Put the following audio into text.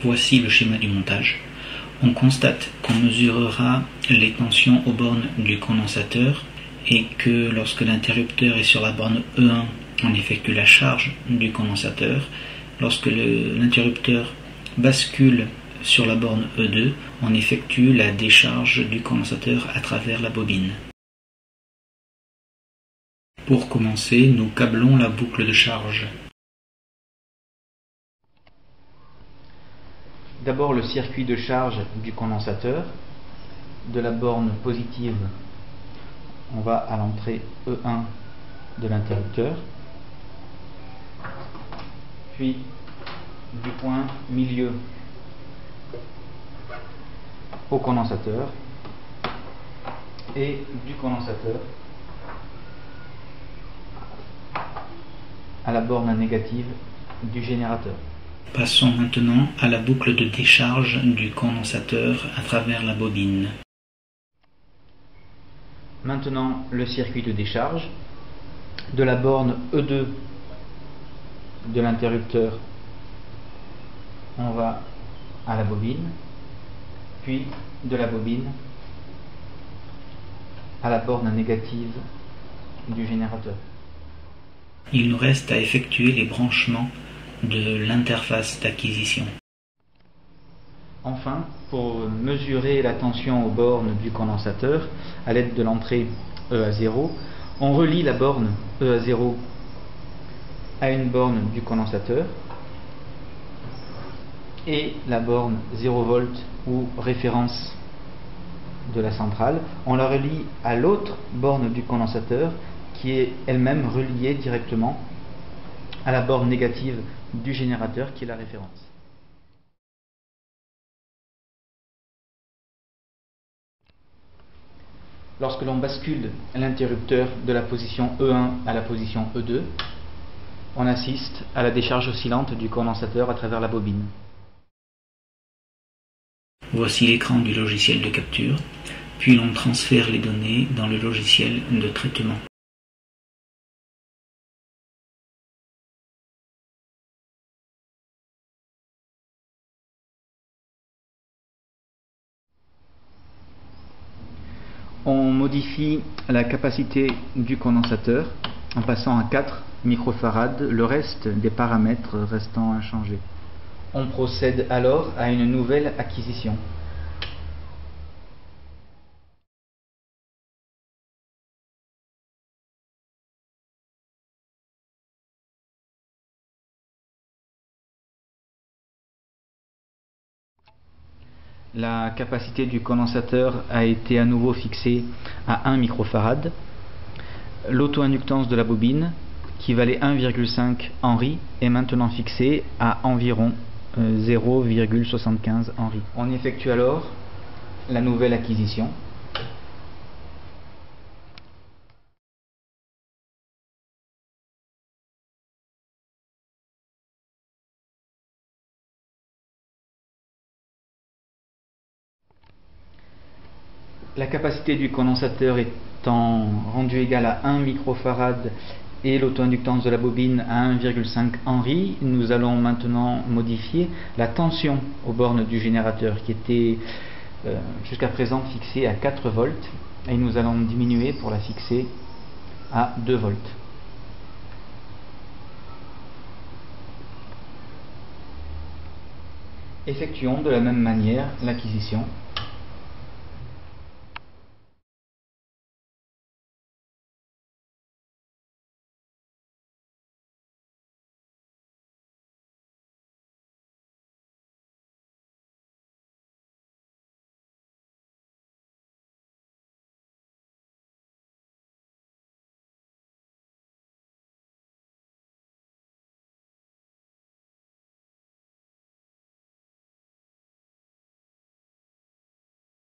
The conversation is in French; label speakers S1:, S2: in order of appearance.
S1: Voici le schéma du montage. On constate qu'on mesurera les tensions aux bornes du condensateur et que lorsque l'interrupteur est sur la borne E1, on effectue la charge du condensateur. Lorsque l'interrupteur bascule sur la borne E2, on effectue la décharge du condensateur à travers la bobine. Pour commencer, nous câblons la boucle de charge.
S2: D'abord le circuit de charge du condensateur. De la borne positive, on va à l'entrée E1 de l'interrupteur, puis du point milieu au condensateur et du condensateur à la borne négative du générateur.
S1: Passons maintenant à la boucle de décharge du condensateur à travers la bobine.
S2: Maintenant le circuit de décharge. De la borne E2 de l'interrupteur, on va à la bobine, puis de la bobine à la borne négative du générateur.
S1: Il nous reste à effectuer les branchements de l'interface d'acquisition.
S2: Enfin, pour mesurer la tension aux bornes du condensateur à l'aide de l'entrée EA0, on relie la borne EA0 à une borne du condensateur et la borne 0 V ou référence de la centrale, on la relie à l'autre borne du condensateur qui est elle-même reliée directement à la borne négative du générateur qui est la référence. Lorsque l'on bascule l'interrupteur de la position E1 à la position E2, on assiste à la décharge oscillante du condensateur à travers la bobine.
S1: Voici l'écran du logiciel de capture, puis l'on transfère les données dans le logiciel de traitement.
S2: On modifie la capacité du condensateur en passant à 4 microfarads, le reste des paramètres restant inchangés. On procède alors à une nouvelle acquisition. La capacité du condensateur a été à nouveau fixée à 1 microfarad. L'auto-inductance de la bobine, qui valait 1,5 Henry, est maintenant fixée à environ 0,75 Henry. On effectue alors la nouvelle acquisition. La capacité du condensateur étant rendue égale à 1 microfarad et l'auto-inductance de la bobine à 1,5 Henry, nous allons maintenant modifier la tension aux bornes du générateur qui était jusqu'à présent fixée à 4 volts et nous allons diminuer pour la fixer à 2 volts. Effectuons de la même manière l'acquisition.